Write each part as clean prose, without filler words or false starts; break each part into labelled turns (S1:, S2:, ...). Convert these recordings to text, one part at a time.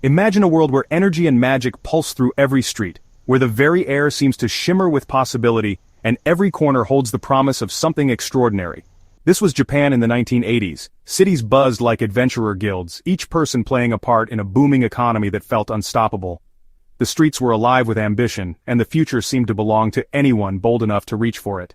S1: Imagine a world where energy and magic pulse through every street, where the very air seems to shimmer with possibility, and every corner holds the promise of something extraordinary. This was Japan in the 1980s. Cities buzzed like adventurer guilds, each person playing a part in a booming economy that felt unstoppable. The streets were alive with ambition, and the future seemed to belong to anyone bold enough to reach for it.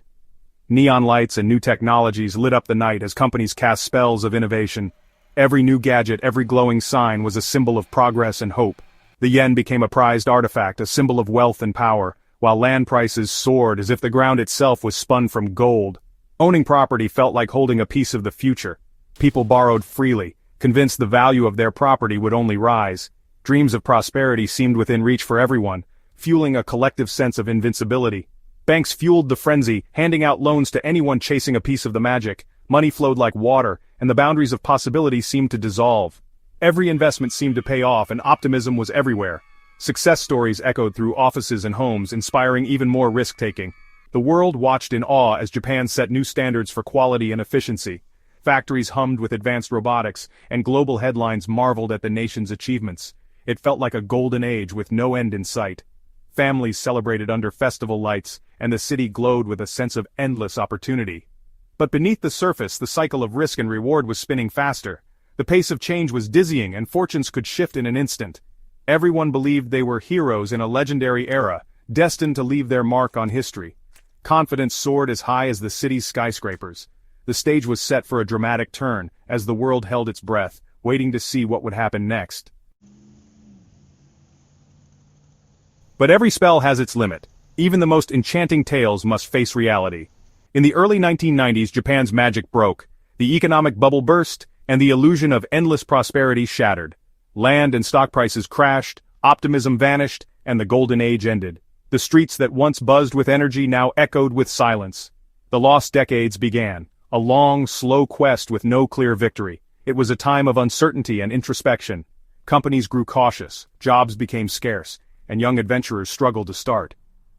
S1: Neon lights and new technologies lit up the night as companies cast spells of innovation. Every new gadget, every glowing sign was a symbol of progress and hope. The yen became a prized artifact, a symbol of wealth and power, while land prices soared as if the ground itself was spun from gold. Owning property felt like holding a piece of the future. People borrowed freely, convinced the value of their property would only rise. Dreams of prosperity seemed within reach for everyone, fueling a collective sense of invincibility. Banks fueled the frenzy, handing out loans to anyone chasing a piece of the magic. Money flowed like water, and the boundaries of possibility seemed to dissolve. Every investment seemed to pay off, and optimism was everywhere. Success stories echoed through offices and homes, inspiring even more risk-taking. The world watched in awe as Japan set new standards for quality and efficiency. Factories hummed with advanced robotics, and global headlines marveled at the nation's achievements. It felt like a golden age with no end in sight. Families celebrated under festival lights, and the city glowed with a sense of endless opportunity. But beneath the surface, the cycle of risk and reward was spinning faster. The pace of change was dizzying, and fortunes could shift in an instant. Everyone believed they were heroes in a legendary era, destined to leave their mark on history. Confidence soared as high as the city's skyscrapers. The stage was set for a dramatic turn, as the world held its breath, waiting to see what would happen next. But every spell has its limit. Even the most enchanting tales must face reality. In the early 1990s, Japan's magic broke. The economic bubble burst, and the illusion of endless prosperity shattered. Land and stock prices crashed, optimism vanished, and the golden age ended. The streets that once buzzed with energy now echoed with silence. The lost decades began, a long, slow quest with no clear victory. It was a time of uncertainty and introspection. Companies grew cautious, jobs became scarce, and young adventurers struggled to start.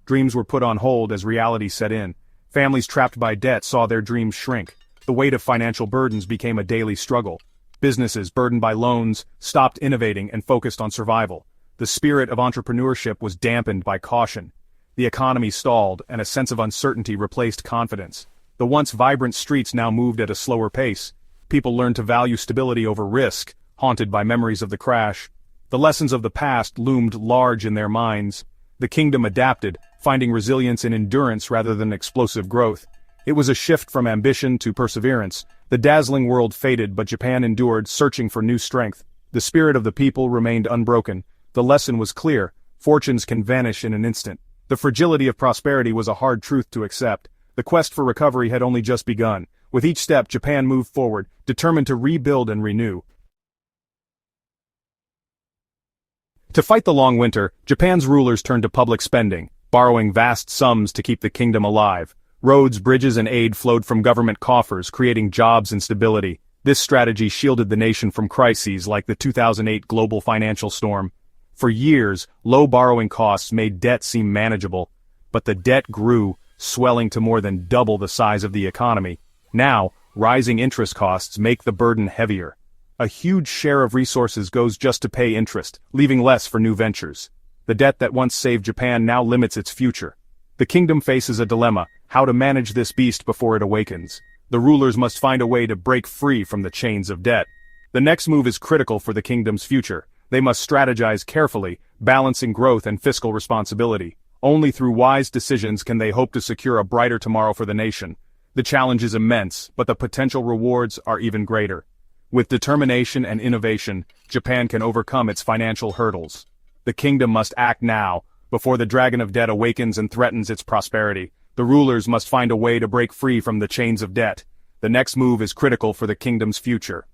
S1: Dreams were put on hold as reality set in. Families trapped by debt saw their dreams shrink. The weight of financial burdens became a daily struggle. Businesses burdened by loans stopped innovating and focused on survival. The spirit of entrepreneurship was dampened by caution. The economy stalled, and a sense of uncertainty replaced confidence. The once vibrant streets now moved at a slower pace. People learned to value stability over risk, haunted by memories of the crash. The lessons of the past loomed large in their minds. The kingdom adapted, finding resilience in endurance rather than explosive growth. It was a shift from ambition to perseverance. The dazzling world faded, but Japan endured, searching for new strength. The spirit of the people remained unbroken. The lesson was clear: fortunes can vanish in an instant. The fragility of prosperity was a hard truth to accept. The quest for recovery had only just begun. With each step, Japan moved forward, determined to rebuild and renew. To fight the long winter, Japan's rulers turned to public spending, borrowing vast sums to keep the kingdom alive. Roads, bridges, and aid flowed from government coffers, creating jobs and stability. This strategy shielded the nation from crises like the 2008 global financial storm. For years, low borrowing costs made debt seem manageable. But the debt grew, swelling to more than double the size of the economy. Now, rising interest costs make the burden heavier. A huge share of resources goes just to pay interest, leaving less for new ventures. The debt that once saved Japan now limits its future. The kingdom faces a dilemma: how to manage this beast before it awakens. The rulers must find a way to break free from the chains of debt. The next move is critical for the kingdom's future. They must strategize carefully, balancing growth and fiscal responsibility. Only through wise decisions can they hope to secure a brighter tomorrow for the nation. The challenge is immense, but the potential rewards are even greater. With determination and innovation, Japan can overcome its financial hurdles. The kingdom must act now, before the dragon of debt awakens and threatens its prosperity. The rulers must find a way to break free from the chains of debt. The next move is critical for the kingdom's future.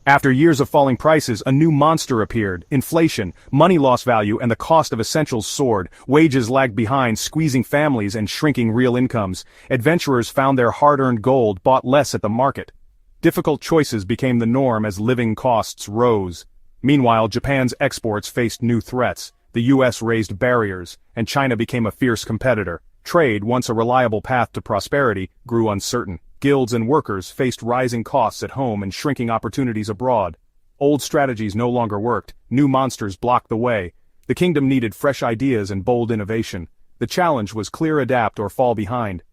S1: After years of falling prices, a new monster appeared: inflation. Money lost value and the cost of essentials soared. Wages lagged behind, squeezing families and shrinking real incomes. Adventurers found their hard-earned gold bought less at the market. Difficult choices became the norm as living costs rose. Meanwhile, Japan's exports faced new threats. The US raised barriers, and China became a fierce competitor. Trade, once a reliable path to prosperity, grew uncertain. Guilds and workers faced rising costs at home and shrinking opportunities abroad. Old strategies no longer worked, new monsters blocked the way. The kingdom needed fresh ideas and bold innovation. The challenge was clear: adapt or fall behind.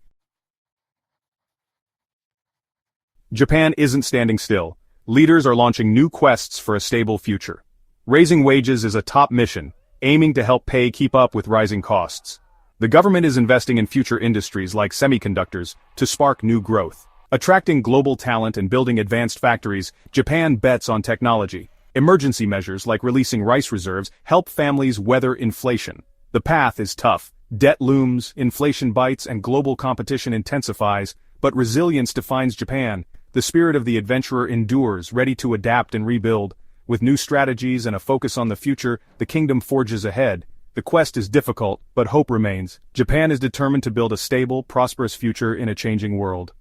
S1: Japan isn't standing still. Leaders are launching new quests for a stable future. Raising wages is a top mission, aiming to help pay keep up with rising costs. The government is investing in future industries like semiconductors to spark new growth. Attracting global talent and building advanced factories, Japan bets on technology. Emergency measures like releasing rice reserves help families weather inflation. The path is tough. Debt looms, inflation bites, and global competition intensifies, but resilience defines Japan. The spirit of the adventurer endures, ready to adapt and rebuild. With new strategies and a focus on the future, the kingdom forges ahead. The quest is difficult, but hope remains. Japan is determined to build a stable, prosperous future in a changing world.